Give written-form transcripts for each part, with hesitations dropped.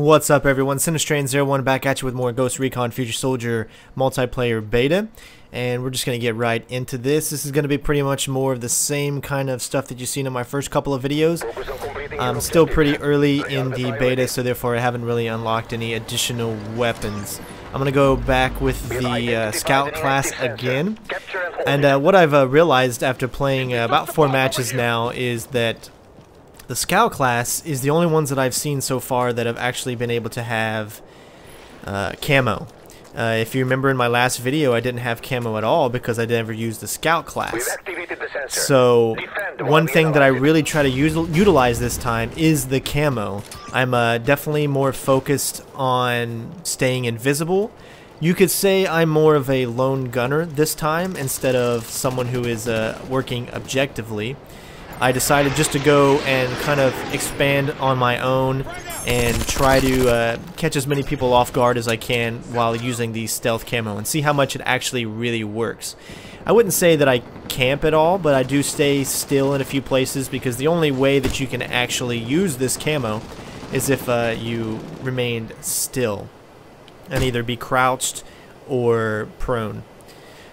What's up, everyone? CenterStrain01 back at you with more Ghost Recon Future Soldier multiplayer beta, and we're just going to get right into this. This is going to be pretty much more of the same kind of stuff that you've seen in my first couple of videos. I'm still pretty early in the beta, so therefore I haven't really unlocked any additional weapons. I'm going to go back with the Scout class again, and what I've realized after playing about 4 matches now is that the Scout class is the only ones that I've seen so far that have actually been able to have camo. If you remember in my last video, I didn't have camo at all because I never used the Scout class. So one thing that I really try to utilize this time is the camo. I'm definitely more focused on staying invisible. You could say I'm more of a lone gunner this time instead of someone who is working objectively. I decided just to go and kind of expand on my own and try to catch as many people off guard as I can while using the stealth camo and see how much it actually really works. I wouldn't say that I camp at all, but I do stay still in a few places because the only way that you can actually use this camo is if you remained still and either be crouched or prone.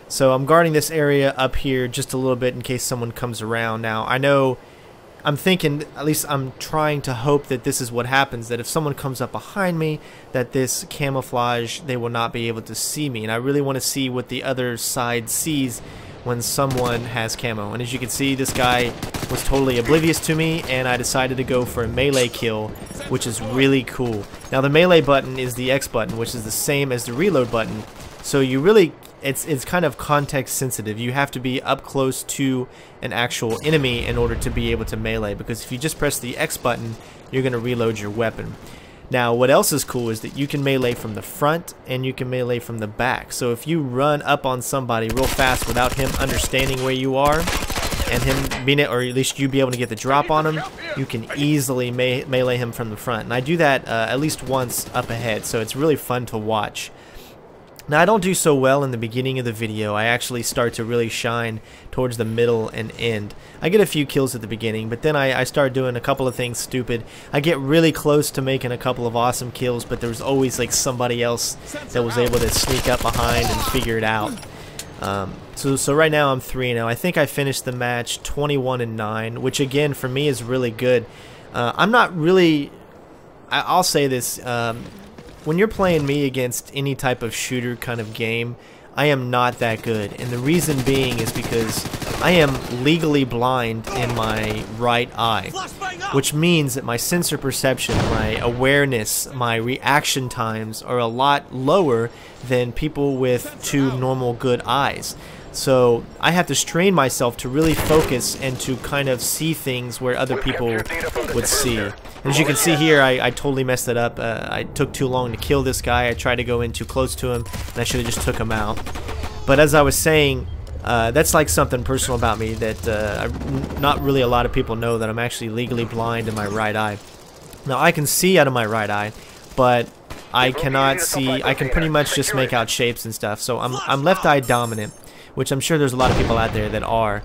So I'm guarding this area up here just a little bit in case someone comes around. Now, I know, I'm thinking, at least I'm trying to hope that this is what happens, that if someone comes up behind me, that this camouflage, they will not be able to see me. And I really want to see what the other side sees when someone has camo. And as you can see, this guy was totally oblivious to me, and I decided to go for a melee kill, which is really cool. Now, the melee button is the X button, which is the same as the reload button. So you really... It's kind of context sensitive. You have to be up close to an actual enemy in order to be able to melee, because if you just press the X button, you're going to reload your weapon. Now, what else is cool is that you can melee from the front and you can melee from the back. So if you run up on somebody real fast without him understanding where you are and him being it, or at least you be able to get the drop on him, you can easily melee him from the front. And I do that at least once up ahead, so it's really fun to watch. Now, I don't do so well in the beginning of the video. I actually start to really shine towards the middle and end. I get a few kills at the beginning, but then I start doing a couple of things stupid. I get really close to making a couple of awesome kills, but there's always like somebody else that was able to sneak up behind and figure it out. So right now I'm 3-0. I think I finished the match 21-9, which again for me is really good. I'm not really... I'll say this... when you're playing me against any type of shooter kind of game, I am not that good. And the reason being is because I am legally blind in my right eye, which means that my sensor perception, my awareness, my reaction times are a lot lower than people with 2 normal good eyes. So I have to strain myself to really focus and to kind of see things where other people would see. And as you can see here, I totally messed it up. I took too long to kill this guy. I tried to go in too close to him, and I should have just took him out. But as I was saying, that's like something personal about me that not really a lot of people know, that I'm actually legally blind in my right eye. Now, I can see out of my right eye, but I cannot see. I can pretty much just make out shapes and stuff. So I'm left eye dominant, which I'm sure there's a lot of people out there that are.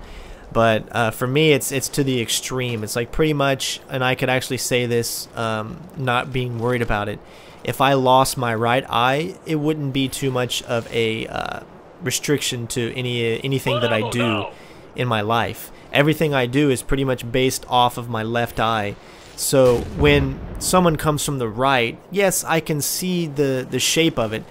But for me, it's to the extreme. It's like pretty much, and I could actually say this not being worried about it, if I lost my right eye, it wouldn't be too much of a restriction to anything that I do in my life. Everything I do is pretty much based off of my left eye. So when someone comes from the right, yes, I can see the shape of it,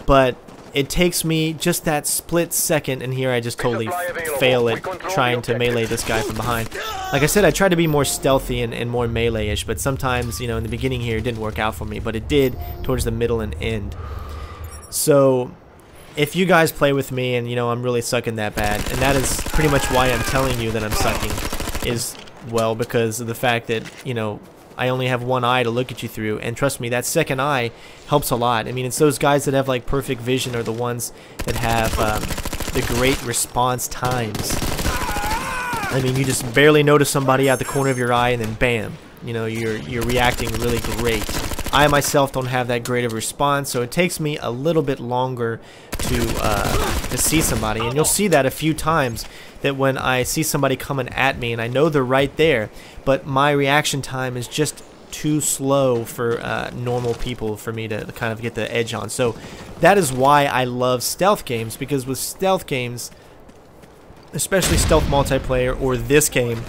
but it takes me just that split second, and here I just totally fail at trying to melee this guy from behind. Like I said, I try to be more stealthy and more melee-ish, but sometimes, you know, in the beginning here it didn't work out for me, but it did towards the middle and end. So if you guys play with me and, you know, I'm really sucking that bad, and that is pretty much why I'm telling you that I'm sucking, is, well, because of the fact that, you know, I only have one eye to look at you through, and trust me, that second eye helps a lot. I mean, it's those guys that have like perfect vision are the ones that have the great response times. I mean, you just barely notice somebody out the corner of your eye, and then bam, you know, you're reacting really great. I myself don't have that great of a response, so it takes me a little bit longer to see somebody. And you'll see that a few times, that when I see somebody coming at me and I know they're right there, but my reaction time is just too slow for normal people for me to kind of get the edge on. So that is why I love stealth games, because with stealth games, especially stealth multiplayer or this game,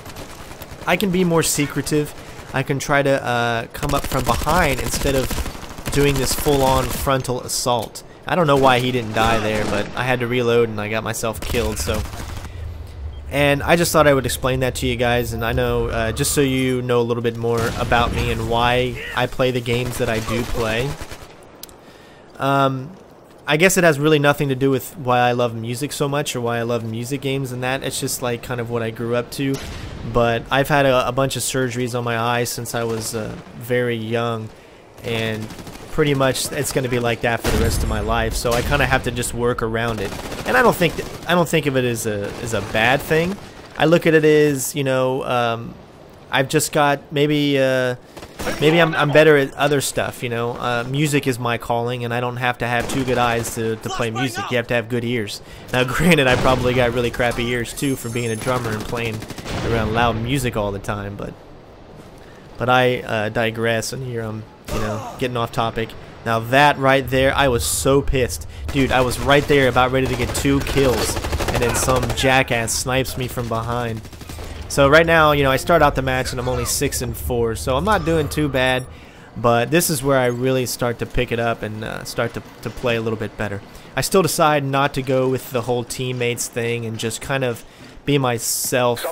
I can be more secretive. I can try to come up from behind instead of doing this full-on frontal assault. I don't know why he didn't die there, but I had to reload and I got myself killed. So, and I just thought I would explain that to you guys, and I know just so you know a little bit more about me and why I play the games that I do play. I guess it has really nothing to do with why I love music so much or why I love music games and that. It's just like kind of what I grew up to. But I've had a bunch of surgeries on my eyes since I was very young, and pretty much it's going to be like that for the rest of my life. So I kind of have to just work around it. And I don't think of it as a bad thing. I look at it as, you know, I've just got maybe I'm better at other stuff, you know. Music is my calling, and I don't have to have two good eyes to play music. You have to have good ears. Now, granted, I probably got really crappy ears too for being a drummer and playing around loud music all the time. But I digress, and here I'm, you know, getting off topic. Now that right there, I was so pissed, dude. I was right there, about ready to get 2 kills, and then some jackass snipes me from behind. So right now, you know, I start out the match and I'm only 6-4, so I'm not doing too bad. But this is where I really start to pick it up and start to play a little bit better. I still decide not to go with the whole teammates thing and just kind of be myself.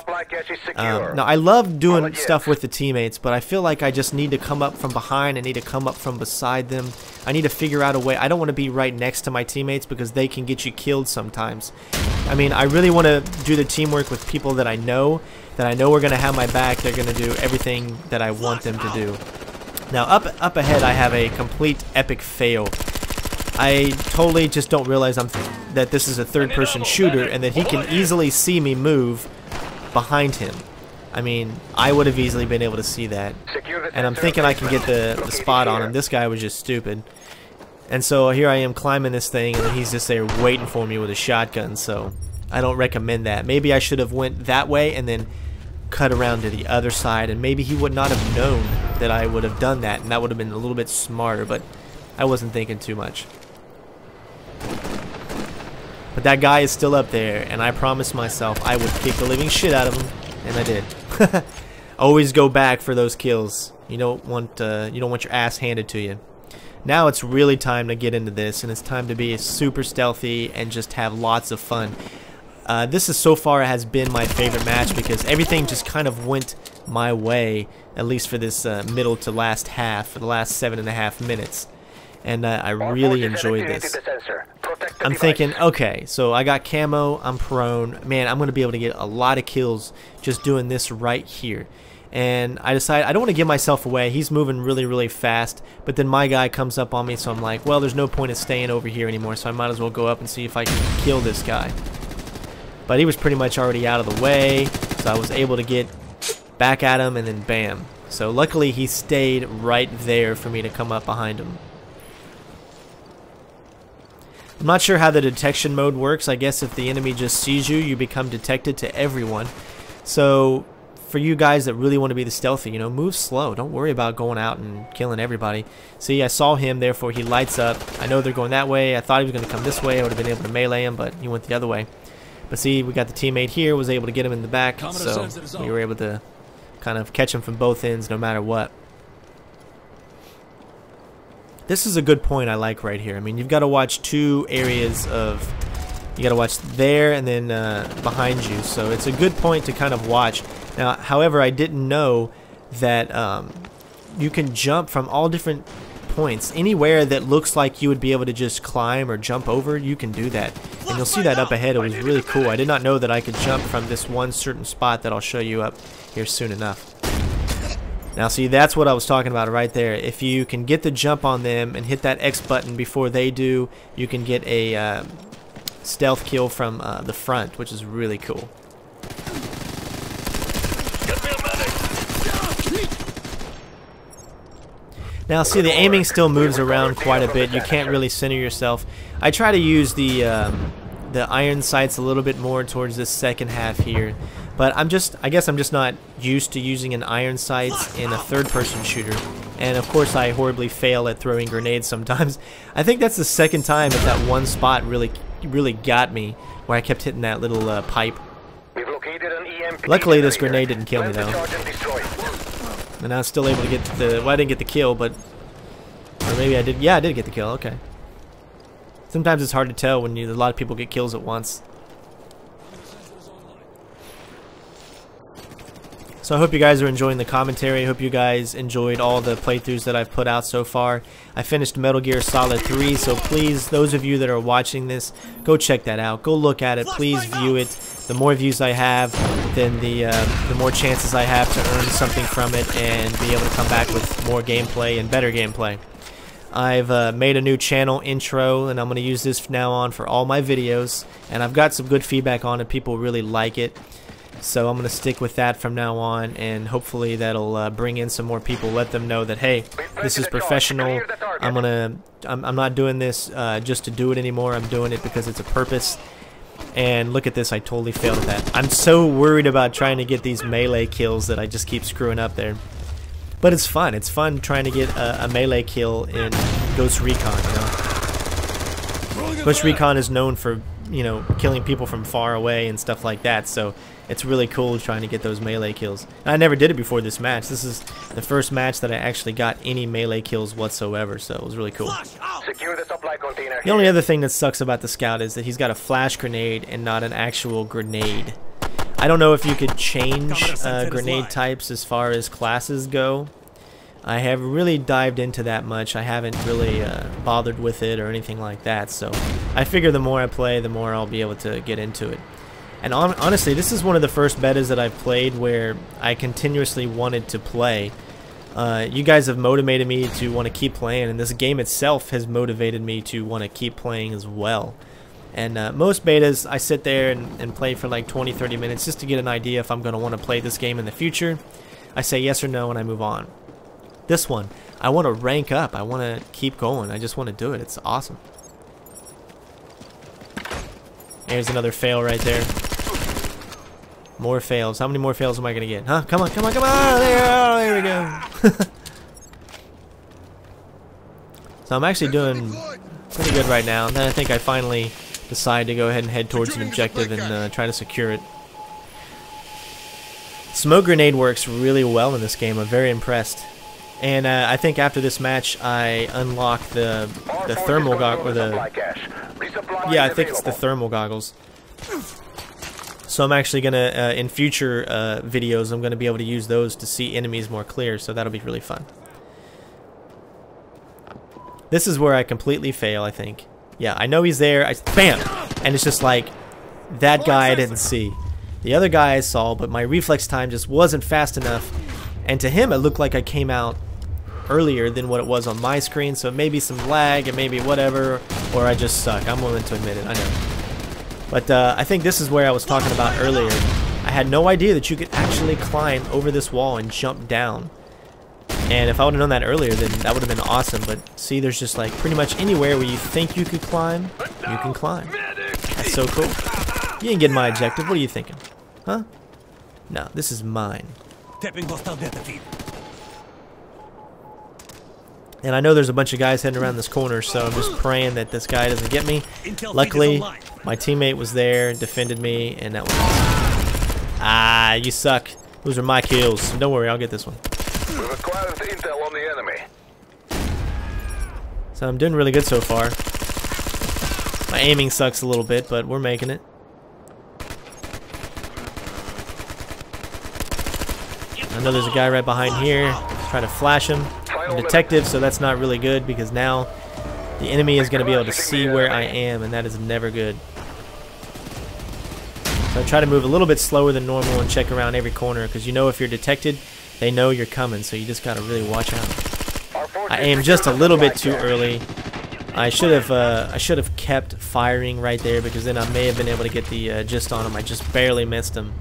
Now, I love doing stuff with the teammates, but I feel like I just need to come up from behind. I need to come up from beside them. I need to figure out a way. I don't want to be right next to my teammates because they can get you killed sometimes. I mean, I really want to do the teamwork with people that I know are going to have my back. They're going to do everything that I want them to do. Now, up ahead, I have a complete epic fail. I totally just don't realize that this is a third-person shooter and that he can easily see me move behind him. I mean, I would have easily been able to see that. And I'm thinking I can get the spot on him. This guy was just stupid. And so here I am climbing this thing, and he's just there waiting for me with a shotgun. So I don't recommend that. Maybe I should have went that way and then cut around to the other side, and maybe he would not have known that I would have done that, and that would have been a little bit smarter, but I wasn't thinking too much. But that guy is still up there, and I promised myself I would kick the living shit out of him, and I did. Always go back for those kills. You don't want your ass handed to you. Now it's really time to get into this, and it's time to be super stealthy and just have lots of fun. This is so far has been my favorite match because everything just kind of went my way, at least for this middle to last half, for the last 7.5 minutes. And I really enjoyed this. I'm thinking, okay, so I got camo, I'm prone. Man, I'm going to be able to get a lot of kills just doing this right here. And I decided I don't want to give myself away. He's moving really, really fast. But then my guy comes up on me, so I'm like, well, there's no point in staying over here anymore, so I might as well go up and see if I can kill this guy. But he was pretty much already out of the way, so I was able to get back at him, and then bam. So luckily he stayed right there for me to come up behind him. I'm not sure how the detection mode works. I guess if the enemy just sees you, you become detected to everyone. So for you guys that really want to be the stealthy, you know, move slow. Don't worry about going out and killing everybody. See, I saw him, therefore he lights up. I know they're going that way. I thought he was going to come this way. I would have been able to melee him, but he went the other way. But see, we got the teammate here, was able to get him in the back, so we were able to kind of catch him from both ends no matter what. This is a good point I like right here. I mean, you've got to watch 2 areas of... You got to watch there and then behind you, so it's a good point to kind of watch. Now, however, I didn't know that you can jump from all different points. Anywhere that looks like you would be able to just climb or jump over, you can do that. And you'll see that up ahead. It was really cool. I did not know that I could jump from this one certain spot that I'll show you up here soon enough. Now see, that's what I was talking about right there. If you can get the jump on them and hit that X button before they do, you can get a stealth kill from the front, which is really cool. Now see, the aiming still moves around quite a bit. You can't really center yourself. I try to use the iron sights a little bit more towards this second half here. But I guess I'm just not used to using an iron sights in a third-person shooter. And of course I horribly fail at throwing grenades sometimes. I think that's the second time that that one spot really got me, where I kept hitting that little pipe. Luckily this grenade didn't kill me though. And I was still able to get to the, well, I didn't get the kill, but, or maybe I did, yeah, I did get the kill, okay. Sometimes it's hard to tell when a lot of people get kills at once. So I hope you guys are enjoying the commentary. I hope you guys enjoyed all the playthroughs that I've put out so far. I finished Metal Gear Solid 3, so please, those of you that are watching this, go check that out. Go look at it. Please view it. The more views I have, then the more chances I have to earn something from it and be able to come back with more gameplay and better gameplay. I've made a new channel intro, and I'm going to use this from now on for all my videos. And I've got some good feedback on it. People really like it. So I'm going to stick with that from now on, and hopefully that'll bring in some more people. Let them know that, hey, this is professional. I'm not doing this just to do it anymore. I'm doing it because it's a purpose. And look at this, I totally failed at that. I'm so worried about trying to get these melee kills that I just keep screwing up there. But it's fun. It's fun trying to get a melee kill in Ghost Recon, you know. Ghost Recon is known for, you know, killing people from far away and stuff like that, so it's really cool trying to get those melee kills. And I never did it before this match. This is the first match that I actually got any melee kills whatsoever, so it was really cool. The only other thing that sucks about the Scout is that he's got a flash grenade and not an actual grenade. I don't know if you could change grenade types as far as classes go. I haven't really dived into that much. I haven't really bothered with it or anything like that, so I figure the more I play, the more I'll be able to get into it. And honestly, this is one of the first betas that I've played where I continuously wanted to play. You guys have motivated me to want to keep playing, and this game itself has motivated me to want to keep playing as well. And most betas, I sit there and play for like 20-30 minutes just to get an idea if I'm going to want to play this game in the future. I say yes or no and I move on. This one, I want to rank up. I want to keep going. I just want to do it. It's awesome. There's another fail right there. More fails. How many more fails am I going to get? Huh? Come on, come on, come on! There we go. So I'm actually doing pretty good right now. And then I think I finally decide to go ahead and head towards an objective and try to secure it. Smoke grenade works really well in this game. I'm very impressed. And I think after this match, I unlock the thermal goggles, yeah, I think it's the thermal goggles. So I'm actually gonna, in future videos, I'm gonna be able to use those to see enemies more clear. So that'll be really fun. This is where I completely fail, I think. Yeah, I know he's there. Bam! And it's just like that guy I didn't see. The other guy I saw, but my reflex time just wasn't fast enough. And to him, it looked like I came out earlier than what it was on my screen, so maybe some lag and maybe whatever, or I just suck. I'm willing to admit it, I know. But I think this is where I was talking about earlier. I had no idea that you could actually climb over this wall and jump down. And if I would have known that earlier, then that would have been awesome. But see, there's just like pretty much anywhere where you think you could climb, you can climb. That's so cool. You didn't get my objective. What are you thinking? Huh? No, this is mine. And I know there's a bunch of guys heading around this corner, so I'm just praying that this guy doesn't get me. Luckily, my teammate was there and defended me, and that was awesome. Ah, you suck. Those are my kills. Don't worry, I'll get this one. We've acquired intel on the enemy. So I'm doing really good so far. My aiming sucks a little bit, but we're making it. I know there's a guy right behind here. Try to flash him. I'm a detective, so that's not really good because now the enemy is going to be able to see where I am, and that is never good. So I try to move a little bit slower than normal and check around every corner because you know if you're detected, they know you're coming, so you just got to really watch out. I aimed just a little bit too early. I should have kept firing right there because then I may have been able to get the gist on him. I just barely missed him.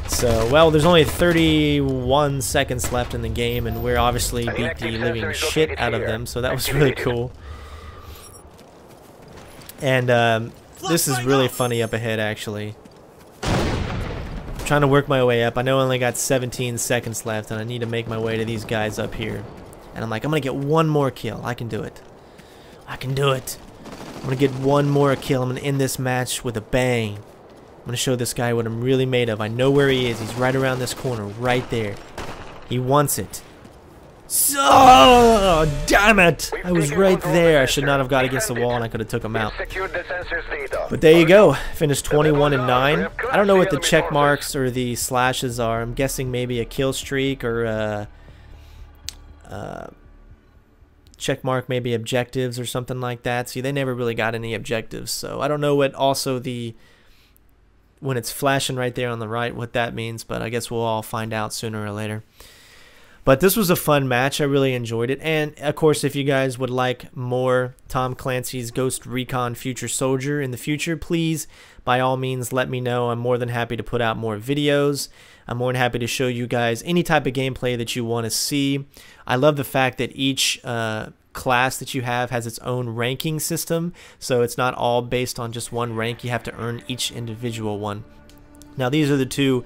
So, well, there's only 31 seconds left in the game, and we're obviously beat the living shit out of them, so that was really cool. And this is really funny up ahead, actually. trying to work my way up. I know I only got 17 seconds left, and I need to make my way to these guys up here. And I'm like, I'm going to get one more kill. I can do it. I can do it. I'm going to get one more kill. I'm going to end this match with a bang. I'm going to show this guy what I'm really made of. I know where he is. He's right around this corner, right there. He wants it. So, damn it! I was right there. I should not have got against the wall, and I could have took him out. But there you go. Finished 21 and 9. I don't know what the check marks or the slashes are. I'm guessing maybe a kill streak or check mark, maybe objectives or something like that. See, they never really got any objectives, so I don't know what also the when it's flashing right there on the right what that means, but I guess we'll all find out sooner or later. But this was a fun match. I really enjoyed it. And, of course, if you guys would like more Tom Clancy's Ghost Recon Future Soldier in the future, please, by all means, let me know. I'm more than happy to put out more videos. I'm more than happy to show you guys any type of gameplay that you want to see. I love the fact that each class that you have has its own ranking system. So it's not all based on just one rank. You have to earn each individual one. Now, these are the two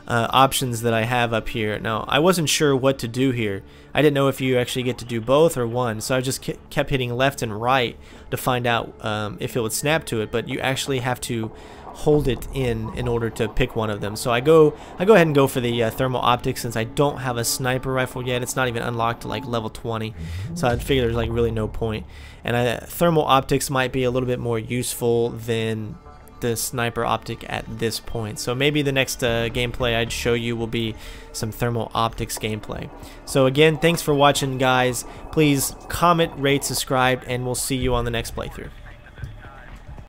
options that I have up here. Now, I wasn't sure what to do here. I didn't know if you actually get to do both or one, so I just kept hitting left and right to find out if it would snap to it, but you actually have to hold it in order to pick one of them. So I go ahead and go for the thermal optics since I don't have a sniper rifle yet. It's not even unlocked to like level 20, so I figure there's like really no point. And thermal optics might be a little bit more useful than the sniper optic at this point. So maybe the next gameplay I'd show you will be some thermal optics gameplay. So again, thanks for watching, guys. Please comment, rate, subscribe, and we'll see you on the next playthrough.